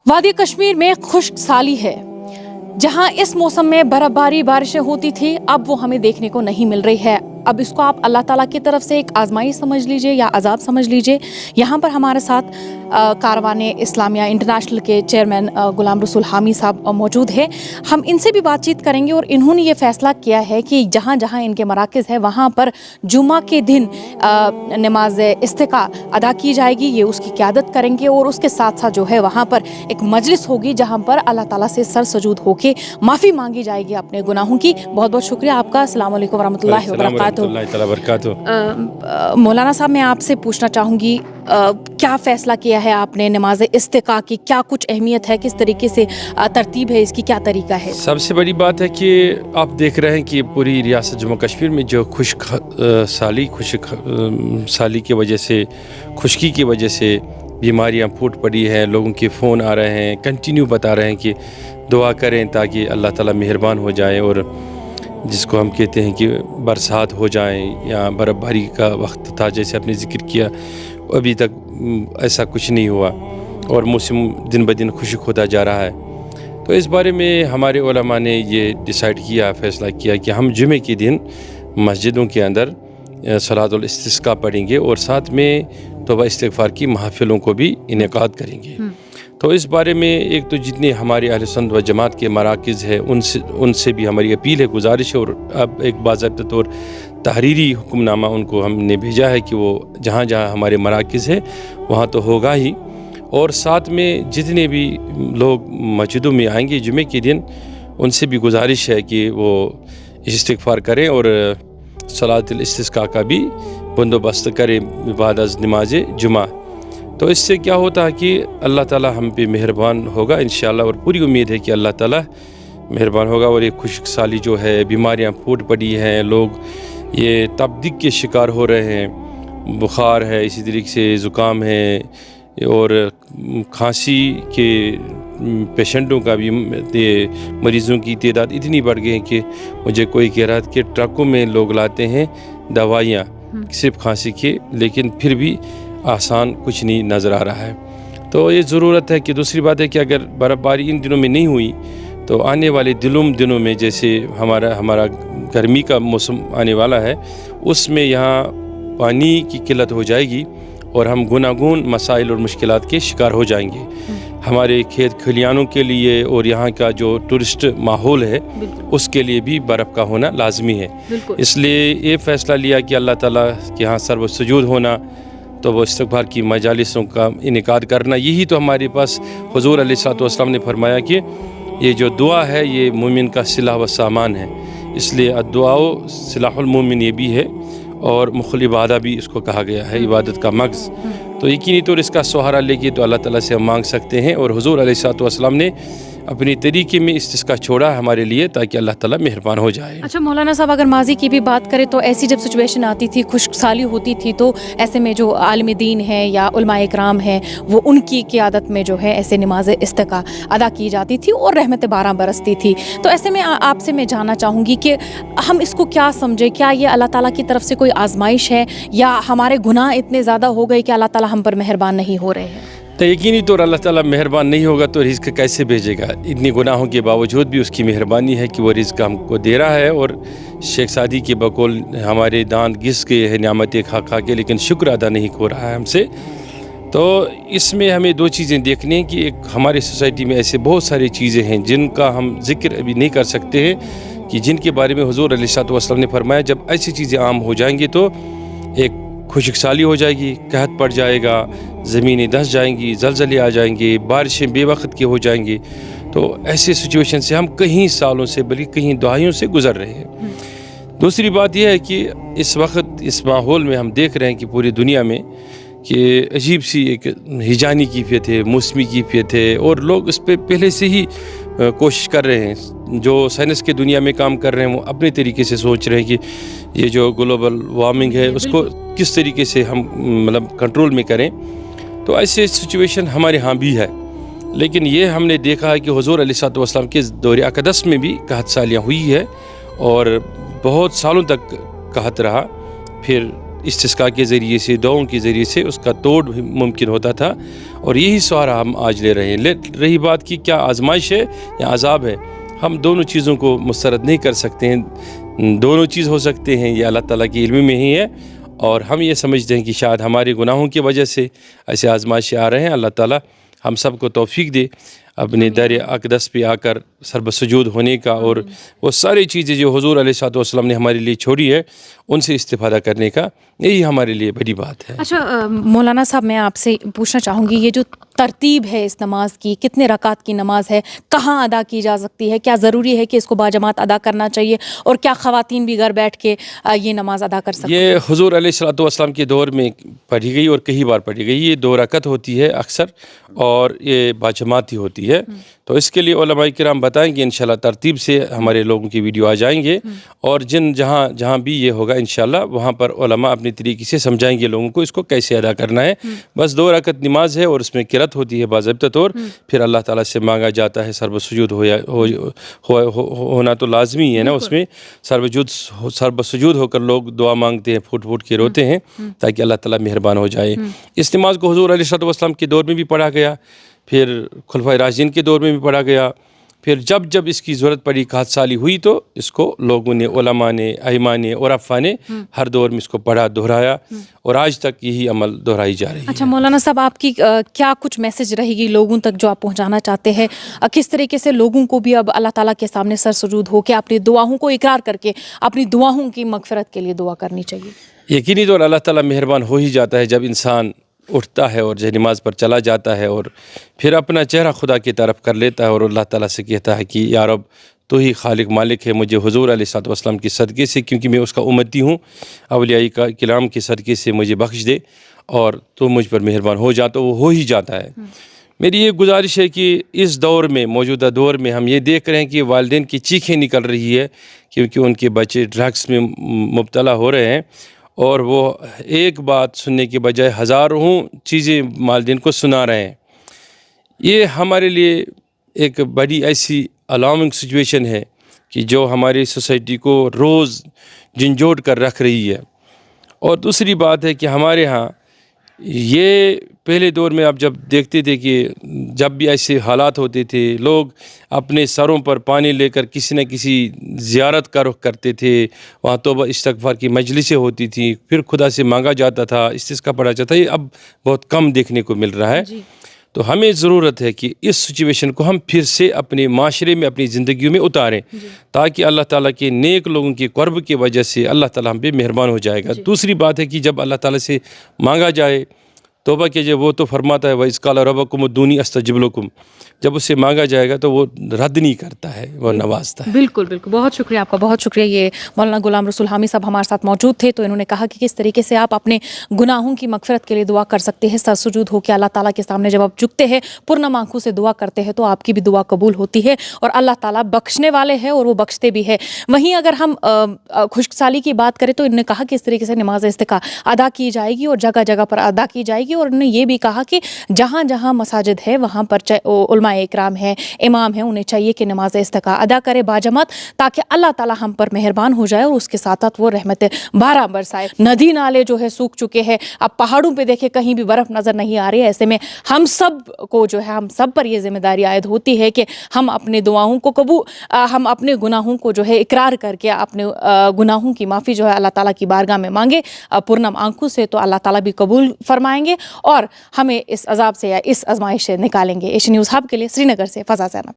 वादी कश्मीर में खुश्क साली है। जहां इस मौसम में बर्फबारी बारिशें होती थी, अब वो हमें देखने को नहीं मिल रही है। अब इसको आप अल्लाह ताला की तरफ से एक आजमाइश समझ लीजिए या अजाब समझ लीजिए। यहाँ पर हमारे साथ कारवान इस्लामिया इंटरनेशनल के चेयरमैन गुलाम रसूल हामी साहब मौजूद हैं। हम इनसे भी बातचीत करेंगे और इन्होंने ये फैसला किया है कि जहाँ जहाँ इनके मराकज़ है वहाँ पर जुमा के दिन नमाज इस्तिका अदा की जाएगी। ये उसकी क़यादत करेंगे और उसके साथ साथ जो है वहाँ पर एक मजलिस होगी जहाँ पर अल्लाह ताला से सर सजूद होके माफ़ी मांगी जाएगी अपने गुनाहों की। बहुत बहुत शुक्रिया आपका। अस्सलाम वालेकुम वरहमतुल्लाहि वबरकातुहू। मौलाना साहब, मैं आपसे पूछना चाहूँगी, क्या फ़ैसला किया है आपने नमाज इस्तिका की? क्या कुछ अहमियत है, किस तरीके से तरतीब है इसकी, क्या तरीका है? सबसे बड़ी बात है कि आप देख रहे हैं कि पूरी रियासत जम्मू कश्मीर में जो खुश्क साली की वजह से, खुश्की की वजह से बीमारियां फूट पड़ी हैं। लोगों के फ़ोन आ रहे हैं, कंटिन्यू बता रहे हैं कि दुआ करें ताकि अल्लाह ताला मेहरबान हो जाए और जिसको हम कहते हैं कि बरसात हो जाए या बर्फ़बारी का वक्त था, जैसे आपने ज़िक्र किया, अभी तक ऐसा कुछ नहीं हुआ और मौसम दिन ब दिन खुश्क होता जा रहा है। तो इस बारे में हमारे उलमा ने ये डिसाइड किया, फ़ैसला किया कि हम जुमे के दिन मस्जिदों के अंदर सलातुल इस्तिस्का पढ़ेंगे और साथ में तौबा इस्तिग़फ़ार की महफ़िलों को भी इनेकाद करेंगे। तो इस बारे में एक तो जितने हमारे अहले सुन्नत व जमात के मराकिज़ हैं उनसे भी हमारी अपील है, गुजारिश है, और अब एक बाज़ाब्ता तौर तहरीरी हुक्मनामा उनको हमने भेजा है कि वो जहाँ जहाँ हमारे मराकिज़ है वहाँ तो होगा ही, और साथ में जितने भी लोग मस्जिदों में आएंगे जुमे के दिन उनसे भी गुजारिश है कि वो इस्तिग़फ़ार करें और सलातुल इस्तिस्का का भी बंदोबस्त करें बाद अज़ नमाज जुमा। तो इससे क्या होता है कि अल्लाह ताला हम पे मेहरबान होगा इंशाअल्लाह, और पूरी उम्मीद है कि अल्लाह ताला मेहरबान होगा। और ये खुश्क साली जो है, बीमारियां फूट पड़ी हैं, लोग ये तपदीक के शिकार हो रहे हैं, बुखार है, इसी तरीके से ज़ुकाम है और खांसी के पेशेंटों का भी मरीज़ों की तादाद इतनी बढ़ गई है कि मुझे कोई कह रहा था कि ट्रकों में लोग लाते हैं दवाइयाँ सिर्फ खांसी की, लेकिन फिर भी आसान कुछ नहीं नज़र आ रहा है। तो ये ज़रूरत है कि दूसरी बात है कि अगर बर्फ़बारी इन दिनों में नहीं हुई तो आने वाले दिनों में जैसे हमारा गर्मी का मौसम आने वाला है, उसमें यहाँ पानी की किल्लत हो जाएगी और हम गुनागून मसाइल और मुश्किलात के शिकार हो जाएंगे। हमारे खेत खलियानों के लिए और यहाँ का जो टूरिस्ट माहौल है उसके लिए भी बर्फ़ का होना लाजमी है। इसलिए ये फ़ैसला लिया कि अल्लाह ताला के यहाँ सर्व सुजूद होना, तो वो इस्तिग़फ़ार की मजालिसों का इनेकाद करना, यही तो हमारे पास हुज़ूर अलैहिस्सलातु वस्सलाम ने फरमाया कि ये जो दुआ है ये मोमिन का सिलाह व सामान है। इसलिए अद्दुआओ सिलाहुल मोमिन ये भी है और मुख़ल इबादा भी इसको कहा गया है, इबादत का मग़ज़। तो यकीनी तौर इसका सहारा लेके तो अल्लाह ताला से हम मांग सकते हैं, और हुज़ूर अलैहिस्सलातु वस्सलाम ने अपनी तरीके में इस्तिस्का छोड़ा हमारे लिए ताकि अल्लाह ताला मेहरबान हो जाए। अच्छा मौलाना साहब, अगर माजी की भी बात करें तो ऐसी जब सिचुएशन आती थी, खुश्क साली होती थी, तो ऐसे में जो आलिम दीन है या उलमाए इकराम है वो उनकी क़यादत में जो है ऐसे नमाज इस्तिका अदा की जाती थी और रहमत बारह बरसती थी। तो ऐसे में आपसे मैं जानना चाहूँगी कि हम इसको क्या समझे, क्या ये अल्लाह ताला की तरफ से कोई आजमाइश है या हमारे गुनाह इतने ज़्यादा हो गए कि अल्लाह ताला हम पर मेहरबान नहीं हो रहे हैं? तो यकीनी तौर अल्लाह ताला मेहरबान नहीं होगा तो रिज़्क़ कैसे भेजेगा? इतनी गुनाहों के बावजूद भी उसकी मेहरबानी है कि वो रिज़्क़ हमको दे रहा है। और शेख सादी के बकौल हमारे दांत घिस के है नियामतें खा खा के, लेकिन शुक्र अदा नहीं हो रहा है हमसे। तो इसमें हमें दो चीज़ें देखनी हैं कि एक हमारी सोसाइटी में ऐसे बहुत सारी चीज़ें हैं जिनका हम ज़िक्र अभी नहीं कर सकते हैं, कि जिनके बारे में हुज़ूर अलैहिस्सलातु वस्सलाम ने फरमाया जब ऐसी चीज़ें आम हो जाएंगी तो एक खुश्क साली हो जाएगी, कहत पड़ जाएगा, ज़मीनें धंस जाएंगी, ज़लज़ले आ जाएंगे, बारिशें बेवक्त की हो जाएंगी। तो ऐसे सिचुएशन से हम कई सालों से बल्कि कई दहाइयों से गुज़र रहे हैं। दूसरी बात यह है कि इस वक्त इस माहौल में हम देख रहे हैं कि पूरी दुनिया में कि अजीब सी एक हिजानी कैफियत है, मौसमी कैफियत है, और लोग इस पर पहले से ही कोशिश कर रहे हैं। जो साइंस के दुनिया में काम कर रहे हैं वो अपने तरीके से सोच रहे हैं कि ये जो ग्लोबल वार्मिंग है उसको किस तरीके से हम मतलब कंट्रोल में करें। तो ऐसे सिचुएशन हमारे यहाँ भी है, लेकिन ये हमने देखा है कि हुज़ूर अलैहिस्सलातु वस्सलाम के दौर अक़दस में भी कहत सालियाँ हुई है और बहुत सालों तक कहत रहा। फिर استسقاء کے ذریعے سے، دعاؤں کے ذریعے سے اس کا توڑ بھی ممکن ہوتا تھا، اور یہی سہارا ہم آج لے رہے ہیں۔ رہی بات کی کیا آزمائش ہے یا عذاب ہے، ہم دونوں چیزوں کو مسترد نہیں کر سکتے ہیں، دونوں چیز ہو سکتے ہیں، یہ اللہ تعالیٰ کے علم میں ہی ہے، اور ہم یہ سمجھتے ہیں کہ شاید ہمارے گناہوں کی وجہ سے ایسے آزمائشیں آ رہے ہیں۔ اللہ تعالیٰ ہم سب کو توفیق دے اپنے در اقدس پہ آ کر سر بسجود ہونے کا، اور وہ ساری چیزیں جو حضور علیہ الصلوۃ والسلام نے ہمارے لیے چھوڑی ہے ان سے استفادہ کرنے کا، یہی ہمارے لیے بڑی بات ہے۔ اچھا مولانا صاحب، میں آپ سے پوچھنا چاہوں گی، یہ جو ترتیب ہے اس نماز کی، کتنے رکعت کی نماز ہے، کہاں ادا کی جا سکتی ہے، کیا ضروری ہے کہ اس کو باجماعت ادا کرنا چاہیے، اور کیا خواتین بھی گھر بیٹھ کے یہ نماز ادا کر سکتی ہیں؟ یہ حضور علیہ الصلوۃ والسلام کے دور میں پڑھی گئی اور کئی بار پڑھی گئی۔ یہ 2 رکعت ہوتی ہے اکثر، اور یہ باجماعت ہی ہوتی ہے، تو اس کے لیے علماء کرام بتائیں گے انشاءاللہ، ترتیب سے ہمارے لوگوں کی ویڈیو آ جائیں گے، اور جہاں بھی یہ ہوگا انشاءاللہ وہاں پر علماء اپنے طریقے سے سمجھائیں گے لوگوں کو اس کو کیسے ادا کرنا ہے۔ بس 2 رکعت نماز ہے، اور اس میں قرات ہوتی ہے باضابطہ طور، پھر اللہ تعالیٰ سے مانگا جاتا ہے، سر بسجود ہونا تو لازمی ہے نا، اس میں سر بسجود ہو کر لوگ دعا مانگتے ہیں، پھوٹ پھوٹ کے روتے ہیں تاکہ اللہ تعالیٰ مہربان ہو جائے۔ اس نماز کو حضور علیہ الصلوۃ والسلام کے دور میں بھی پڑھا گیا، پھر خلفائے راشدین کے دور میں بھی پڑھا گیا، پھر جب اس کی ضرورت پڑی، 1 سالی ہوئی، تو اس کو لوگوں نے، علماء نے، ائمہ نے، عرفاء نے ہر دور میں اس کو پڑھا، دہرایا، اور آج تک یہی عمل دہرائی جا رہی ہے۔ اچھا مولانا صاحب، آپ کی کیا کچھ میسج رہے گی لوگوں تک جو آپ پہنچانا چاہتے ہیں؟ کس طریقے سے لوگوں کو بھی اب اللہ تعالیٰ کے سامنے سر سجود ہو کے اپنی دعاؤں کو اقرار کر کے اپنی دعاؤں کی مغفرت کے لیے دعا کرنی چاہیے؟ یقینی طور اللہ تعالیٰ مہربان ہو ہی جاتا ہے جب انسان اٹھتا ہے اور نماز پر چلا جاتا ہے، اور پھر اپنا چہرہ خدا کی طرف کر لیتا ہے، اور اللہ تعالیٰ سے کہتا ہے کہ یا رب تو ہی خالق مالک ہے، مجھے حضور علیہ الصلوۃ والسلام کے صدقے سے، کیونکہ میں اس کا امتی ہوں، اولیاء کرام کے صدقے سے مجھے بخش دے، اور تو مجھ پر مہربان ہو جاتا، وہ ہو ہی جاتا ہے۔ میری یہ گزارش ہے کہ اس دور میں، موجودہ دور میں، ہم یہ دیکھ رہے ہیں کہ والدین کی چیخیں نکل رہی ہے کیونکہ ان کے بچے ڈرگس میں مبتلا ہو رہے ہیں، اور وہ ایک بات سننے کے بجائے ہزاروں چیزیں والدین کو سنا رہے ہیں۔ یہ ہمارے لیے ایک بڑی ایسی الارمنگ سچویشن ہے کہ جو ہماری سوسائٹی کو روز جھنجھوڑ کر رکھ رہی ہے۔ اور دوسری بات ہے کہ ہمارے ہاں یہ پہلے دور میں آپ جب دیکھتے تھے کہ جب بھی ایسے حالات ہوتے تھے، لوگ اپنے سروں پر پانی لے کر کسی نہ کسی زیارت کا رخ کرتے تھے، وہاں توبہ استغفار کی مجلسیں ہوتی تھیں، پھر خدا سے مانگا جاتا تھا، استسقاء پڑھا جاتا تھا۔ یہ اب بہت کم دیکھنے کو مل رہا ہے۔ تو ہمیں ضرورت ہے کہ اس سچویشن کو ہم پھر سے اپنے معاشرے میں، اپنی زندگیوں میں اتاریں، تاکہ اللہ تعالیٰ کے نیک لوگوں کے قرب کی وجہ سے اللہ تعالیٰ ہم پہ مہربان ہو جائے گا۔ دوسری بات ہے کہ جب اللہ تعالیٰ سے مانگا جائے، توبہ کیجئے، وہ تو فرماتا ہے وَإِذْ قَالَ رَبُّكُمُ ادْعُونِي أَسْتَجِبْ لَكُمْ، جب اسے مانگا جائے گا تو وہ رد نہیں کرتا ہے، وہ نوازتا ہے۔ بالکل بالکل، بہت شکریہ آپ کا، بہت شکریہ۔ یہ مولانا غلام رسول حامی صاحب ہمارے ساتھ موجود تھے، تو انہوں نے کہا کہ کس طریقے سے آپ اپنے گناہوں کی مغفرت کے لیے دعا کر سکتے ہیں، سر سجود ہو کے اللہ تعالیٰ کے سامنے جب آپ جھکتے ہیں، پرنم آنکھوں سے دعا کرتے ہیں، تو آپ کی بھی دعا قبول ہوتی ہے، اور اللہ تعالیٰ بخشنے والے ہیں اور وہ بخشتے بھی ہے۔ وہیں اگر ہم خشک سالی کی بات کریں تو انہوں نے کہا کہ اس طریقے سے نماز استسقاء ادا کی جائے گی اور جگہ جگہ پر ادا کی جائے گی، اور انہوں نے یہ بھی کہا کہ جہاں جہاں مساجد ہے وہاں پر علماء اکرام ہیں، امام ہیں، انہیں چاہیے کہ نماز استسقاء ادا کرے باجماعت، تاکہ اللہ تعالیٰ ہم پر مہربان ہو جائے، اور اس کے ساتھ ساتھ وہ رحمت بارہ برسائے۔ ندی نالے جو ہے سوکھ چکے ہیں، اب پہاڑوں پہ دیکھیں کہیں بھی برف نظر نہیں آ رہی ہے، ایسے میں ہم سب کو جو ہے، ہم سب پر یہ ذمہ داری عائد ہوتی ہے کہ ہم اپنے دعاؤں کو ہم اپنے گناہوں کو جو ہے اقرار کر کے اپنے گناہوں کی معافی جو ہے اللہ تعالیٰ کی بارگاہ میں مانگے پرنم آنکھوں سے، تو اللہ تعالیٰ بھی قبول فرمائیں گے اور ہمیں اس عذاب سے یا اس آزمائش سے نکالیں گے۔ ایشین نیوز ہب کے لیے سری نگر سے فضا زینب۔